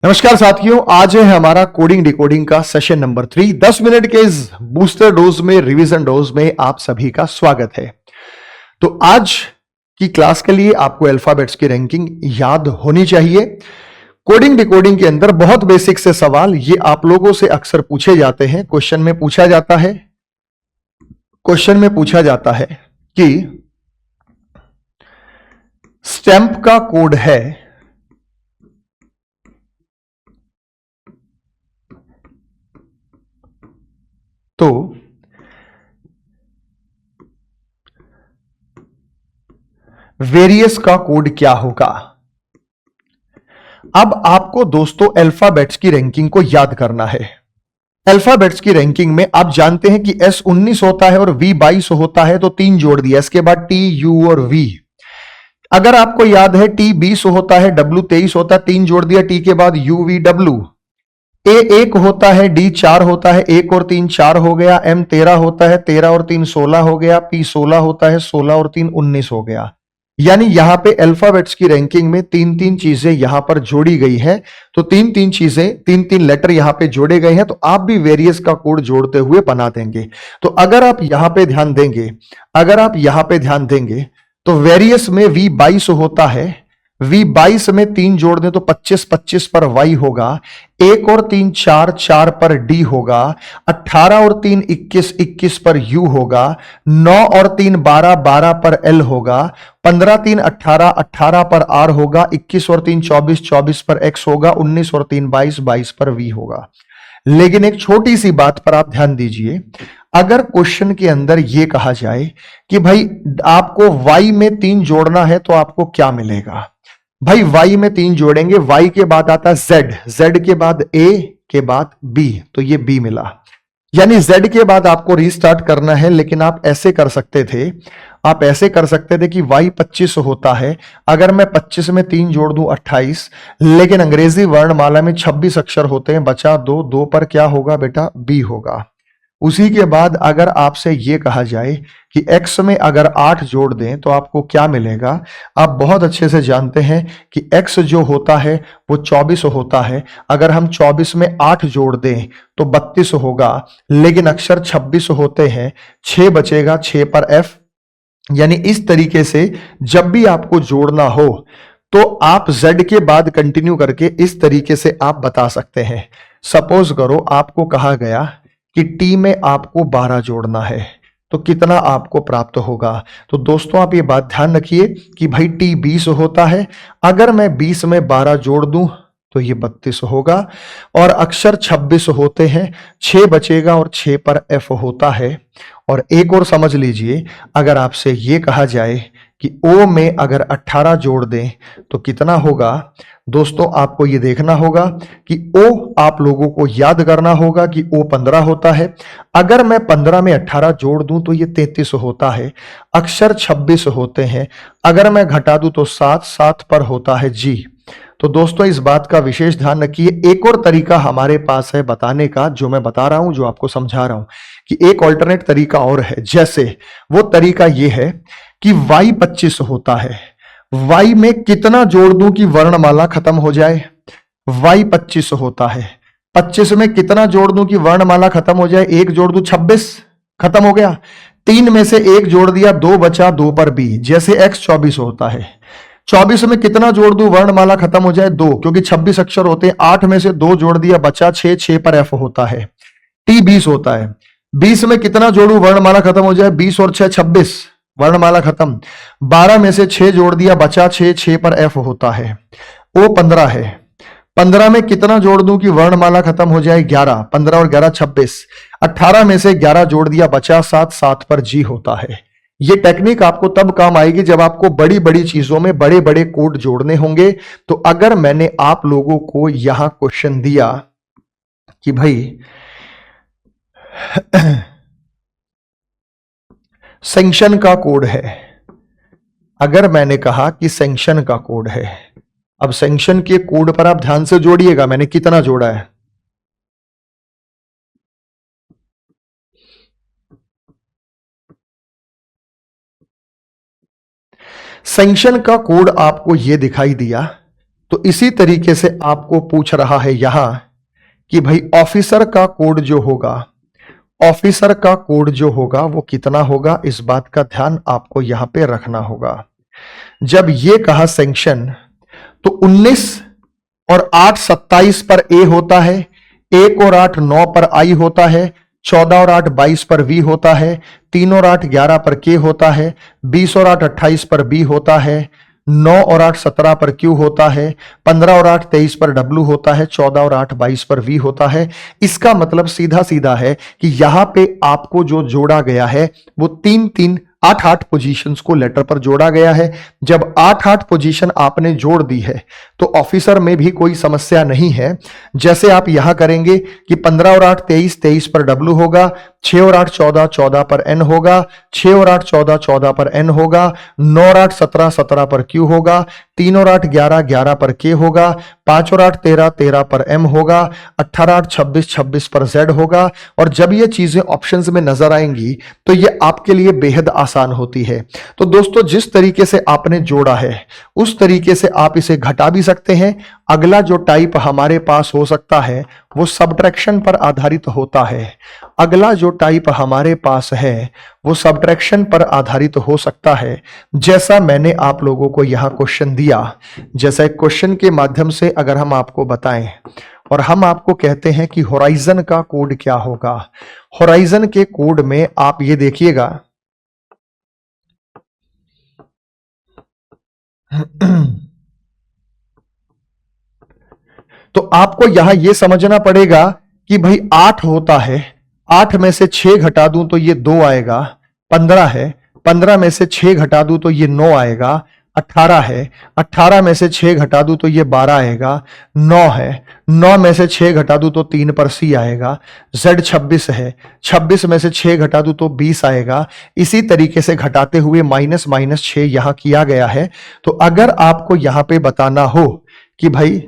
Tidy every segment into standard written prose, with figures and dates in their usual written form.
नमस्कार साथियों, आज है हमारा कोडिंग डिकोडिंग का सेशन नंबर 3। 10 मिनट के इस बूस्टर डोज में, रिवीजन डोज में आप सभी का स्वागत है। तो आज की क्लास के लिए आपको अल्फाबेट्स की रैंकिंग याद होनी चाहिए। कोडिंग डिकोडिंग के अंदर बहुत बेसिक से सवाल ये आप लोगों से अक्सर पूछे जाते हैं। क्वेश्चन में पूछा जाता है कि स्टैंप का कोड है तो वेरियस का कोड क्या होगा। अब आपको दोस्तों अल्फाबेट्स की रैंकिंग को याद करना है। अल्फाबेट्स की रैंकिंग में आप जानते हैं कि S19 होता है और V22 होता है, तो 3 जोड़ दिया। इसके बाद T, U और V। अगर आपको याद है T20 होता है, W23 होता है, 3 जोड़ दिया, T के बाद U, V, W। A1 होता है, D4 होता है, 1 और 3 4 हो गया। M13 होता है, 13 और 3 16 हो गया। P16 होता है, 16 और 3 19 हो गया। यानी यहां पे अल्फाबेट्स की रैंकिंग में 3-3 चीजें यहां पर जोड़ी गई है। तो 3-3 चीजें, 3-3 लेटर यहां पे जोड़े गए हैं, तो आप भी वेरियस का कोड जोड़ते हुए बना देंगे। तो अगर आप यहां पे ध्यान देंगे तो वेरियस में V22 होता है। V22 में 3 जोड़ दें तो 25-25 पर Y होगा। 1 और 3 4, 4 पर D होगा। 18 और 3 21, 21 पर U होगा। 9 और 3 12, 12 पर L होगा। 15 3 18, 18 पर R होगा। 21 और 3 24, 24 पर X होगा। 19 और 3 22, 22 पर V होगा। लेकिन एक छोटी सी बात पर आप ध्यान दीजिए। अगर क्वेश्चन के अंदर यह कहा जाए कि भाई आपको Y में 3 जोड़ना है तो आपको क्या मिलेगा। भाई Y में 3 जोड़ेंगे, Y के बाद आता है Z, Z के बाद A के बाद B, तो ये B मिला। यानी Z के बाद आपको रीस्टार्ट करना है। लेकिन आप ऐसे कर सकते थे कि Y 25 होता है। अगर मैं 25 में 3 जोड़ दूं 28, लेकिन अंग्रेजी वर्णमाला में 26 अक्षर होते हैं, बचा 2, 2 पर क्या होगा बेटा, B होगा। उसी के बाद अगर आपसे यह कहा जाए कि x में अगर 8 जोड़ दें तो आपको क्या मिलेगा। आप बहुत अच्छे से जानते हैं कि x जो होता है वो 24 होता है। अगर हम 24 में 8 जोड़ दें तो 32 होगा। लेकिन अक्षर 26 होते हैं, 6 बचेगा, 6 पर f। यानी इस तरीके से जब भी आपको जोड़ना हो तो आप z के बाद कंटिन्यू करके इस तरीके से आप बता सकते हैं। सपोज करो आपको कहा गया कि T में आपको 12 जोड़ना है, तो कितना आपको प्राप्त होगा। तो दोस्तों आप ये बात ध्यान रखिए कि भाई T 20 होता है। अगर मैं 20 में 12 जोड़ दूं तो ये 32 होगा। और अक्षर 26 होते हैं, 6 बचेगा और 6 पर F होता है। और एक और समझ लीजिए, अगर आपसे ये कहा जाए कि O में अगर 18 जोड़ दें तो कितना होगा। दोस्तों आपको ये देखना होगा कि O आप लोगों को याद करना होगा कि O 15 होता है। अगर मैं 15 में 18 जोड़ दूं तो ये 33 होता है। अक्षर 26 होते हैं। अगर मैं घटा दूं तो 7, 7 पर होता है G। तो दोस्तों इस बात का विशेष ध्यान रखिए। एक और तरीका हमारे पास है बताने का, जो मैं बता रहा हूं, जो आपको समझा रहा हूं, कि एक ऑल्टरनेट तरीका और है। जैसे वो तरीका ये है कि Y 25 होता है। Y में कितना जोड़ दूं कि वर्णमाला खत्म हो जाए। Y 25 होता है। 25 में कितना जोड़ दूं कि वर्णमाला खत्म हो जाए। 1 जोड़ दूं, 26, खत्म हो गया। 3 में से 1 जोड़ दिया, 2 बचा, 2 पर B। जैसे X 24 होता है। 24 में कितना जोड़ दूं वर्णमाला खत्म हो जाए, 2, क्योंकि 26 अक्षर होते हैं। 8 में से 2 जोड़ दिया, बचा 6, 6 पर F होता है। T 20 होता है। 20 में कितना जोड़ू वर्णमाला खत्म हो जाए, 20 और 6 26, वर्णमाला खत्म। 12 में से 6 जोड़ दिया, बचा 6, 6 पर F होता है। O 15 है। 15 में कितना जोड़ दूं कि वर्णमाला खत्म हो जाए, 11, 15 और 11 26। 18 में से 11 जोड़ दिया, बचा 7, 7 पर G होता है। ये टेक्निक आपको तब काम आएगी जब आपको बड़ी बड़ी चीजों में बड़े बड़े कोड जोड़ने होंगे। तो अगर मैंने आप लोगों को यहां क्वेश्चन दिया कि भाई सैंक्शन का कोड है, अगर मैंने कहा कि सैंक्शन का कोड है, अब सैंक्शन के कोड पर आप ध्यान से जोड़िएगा मैंने कितना जोड़ा है। सैंक्शन का कोड आपको यह दिखाई दिया तो इसी तरीके से आपको पूछ रहा है यहां कि भाई ऑफिसर का कोड जो होगा, ऑफिसर का कोड जो होगा वो कितना होगा, इस बात का ध्यान आपको यहां पे रखना होगा। जब ये कहा सैंक्शन, तो 19 और 8 27 पर ए होता है, 1 और 8 9 पर आई होता है, 14 और 8 22 पर वी होता है, 3 और 8 11 पर के होता है, 20 और 8 28 पर बी होता है, 9 और 8 17 पर क्यू होता है, 15 और 8 23 पर डब्ल्यू होता है, 14 और 8 22 पर वी होता है। इसका मतलब सीधा सीधा है कि यहां पे आपको जो जोड़ा गया है वो 3 8 पोजीशंस को लेटर पर जोड़ा गया है। जब 8 पोजीशन आपने जोड़ दी है तो ऑफिसर में भी कोई समस्या नहीं है। जैसे आप यहां करेंगे कि 15 और 8 23 23 पर डब्ल्यू होगा, 6 और 8 14 14 पर एन होगा, 6 और 8 14 14 पर एन होगा, 9 और 8 17 17 पर क्यू होगा, 3 और 8 11 11 पर के होगा, 5 और 8 13 13 पर एम होगा, 18 8 26 26 पर जेड होगा। और जब ये चीजें ऑप्शंस में नजर आएंगी तो ये आपके लिए बेहद आसान होती है। तो दोस्तों जिस तरीके से आपने जोड़ा है उस तरीके से आप इसे घटा भी सकते हैं। अगला जो टाइप हमारे पास हो सकता है वो सब्ट्रैक्शन पर आधारित होता है। अगला जो टाइप हमारे पास है वो सब्ट्रैक्शन पर आधारित हो सकता है। जैसा मैंने आप लोगों को यहां क्वेश्चन दिया, जैसा एक क्वेश्चन के माध्यम से अगर हम आपको बताएं और हम आपको कहते हैं कि होराइजन का कोड क्या होगा, होराइजन के कोड में आप ये देखिएगा तो आपको यहां यह समझना पड़ेगा कि भाई 8 होता है, 8 में से 6 घटा दूं तो ये 2 आएगा, 15 है, 15 में से 6 घटा दूं तो ये 9 आएगा, 18 है, 18 में से 6 घटा दूं तो ये 12 आएगा, 9 है, 9 में से 6 घटा दूं तो 3 पर सी आएगा, Z 26 है, 26 में से 6 घटा दूं तो 20 आएगा। इसी तरीके से घटाते हुए माइनस माइनस 6 यहां किया गया है। तो अगर आपको यहां पे बताना हो कि भाई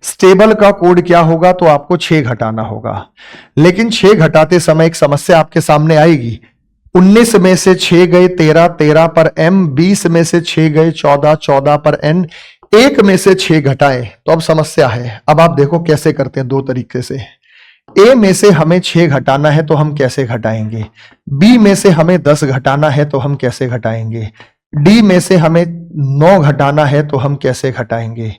स्टेबल का कोड क्या होगा तो आपको 6 घटाना होगा, लेकिन 6 घटाते समय एक समस्या आपके सामने आएगी। 19 में से 6 गए 13 13 पर एम, 20 में से 6 गए 14 14 पर एन, 1 में से 6 घटाए तो अब समस्या है। अब आप देखो कैसे करते हैं, दो तरीके से। ए में से हमें 6 घटाना है तो हम कैसे घटाएंगे, बी में से हमें 10 घटाना है तो हम कैसे घटाएंगे, डी में से हमें 9 घटाना है तो हम कैसे घटाएंगे,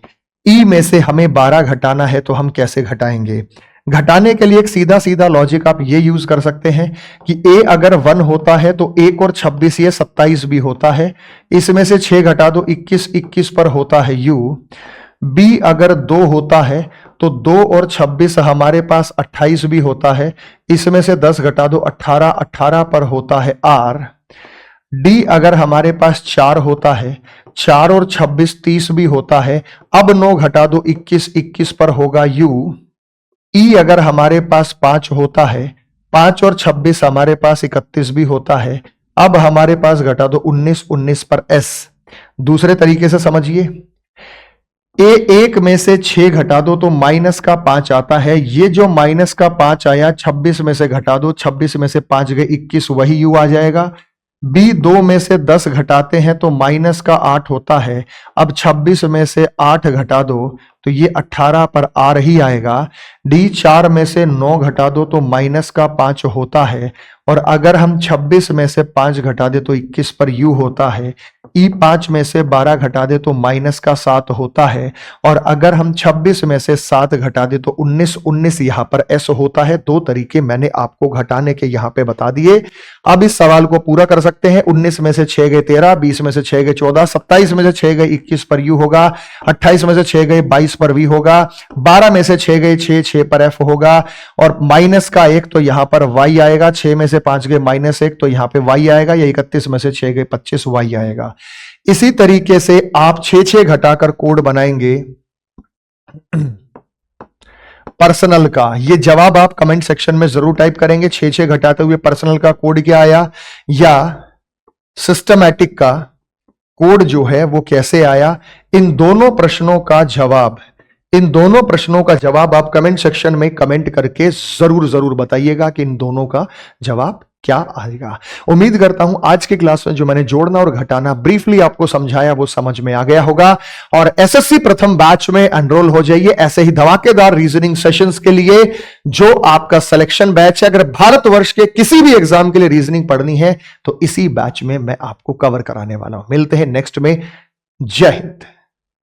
ई में से हमें 12 घटाना है तो हम कैसे घटाएंगे। घटाने के लिए एक सीधा सीधा लॉजिक आप ये यूज कर सकते हैं कि ए अगर 1 होता है तो 1 और 26 ये 27 भी होता है, इसमें से 6 घटा दो 21 21 पर होता है यू। बी अगर 2 होता है तो 2 और 26 हमारे पास 28 भी होता है, इसमें से 10 घटा दो 18 18 पर होता है आर। डी अगर हमारे पास 4 होता है, 4 और 26 30 भी होता है, अब 9 घटा दो 21 21 पर होगा यू। ई अगर हमारे पास 5 होता है, 5 और 26 हमारे पास 31 भी होता है, अब हमारे पास घटा दो 19 19 पर एस। दूसरे तरीके से समझिए, ए 1 में से 6 घटा दो तो माइनस का 5 आता है, ये जो माइनस का 5 आया 26 में से घटा दो, 26 में से 5 गए 21 वही यू आ जाएगा। बी 2 में से 10 घटाते हैं तो माइनस का 8 होता है, अब 26 में से 8 घटा दो तो ये 18 पर आर ही आएगा। डी 4 में से 9 घटा दो तो माइनस का 5 होता है, और अगर हम 26 में से 5 घटा दे तो 21 पर यू होता है। ई 5 में से 12 घटा दे तो माइनस का 7 होता है, और अगर हम 26 में से 7 घटा दे तो 19 19 यहां पर एस होता है। दो तरीके मैंने आपको घटाने के यहां पे बता दिए। अब इस सवाल को पूरा कर सकते हैं। 19 में से 6 गए 13, 20 में से 6 गए 14, 27 में से 6 गए 21 पर यू होगा, 28 में से 6 गए 22 पर वी होगा, 12 में से 6 गए 6 पर एफ होगा, और माइनस का 1 तो यहां पर वाई आएगा, 6 में से 5 गए -1 तो यहां पे वाई आएगा, या 31 में से 6 गए 25 वाई आएगा। इसी तरीके से आप 6 घटाकर कोड बनाएंगे पर्सनल का। ये जवाब आप कमेंट सेक्शन में जरूर टाइप करेंगे। 6 घटाते हुए पर्सनल का कोड क्या आया, या सिस्टमैटिक का कोड जो है वो कैसे आया। इन दोनों प्रश्नों का जवाब इन दोनों प्रश्नों का जवाब आप कमेंट सेक्शन में कमेंट करके जरूर जरूर बताइएगा कि इन दोनों का जवाब क्या आएगा। उम्मीद करता हूं आज की क्लास में जो मैंने जोड़ना और घटाना ब्रीफली आपको समझाया वो समझ में आ गया होगा और एसएससी प्रथम बैच में एनरोल हो जाइए ऐसे ही धमाकेदार रीजनिंग सेशंस के लिए जो आपका सिलेक्शन बैच है। अगर भारतवर्ष के किसी भी एग्जाम के लिए रीजनिंग पढ़नी है तो इसी बैच में मैं आपको कवर कराने वाला हूं। मिलते हैं नेक्स्ट में। जय हिंद।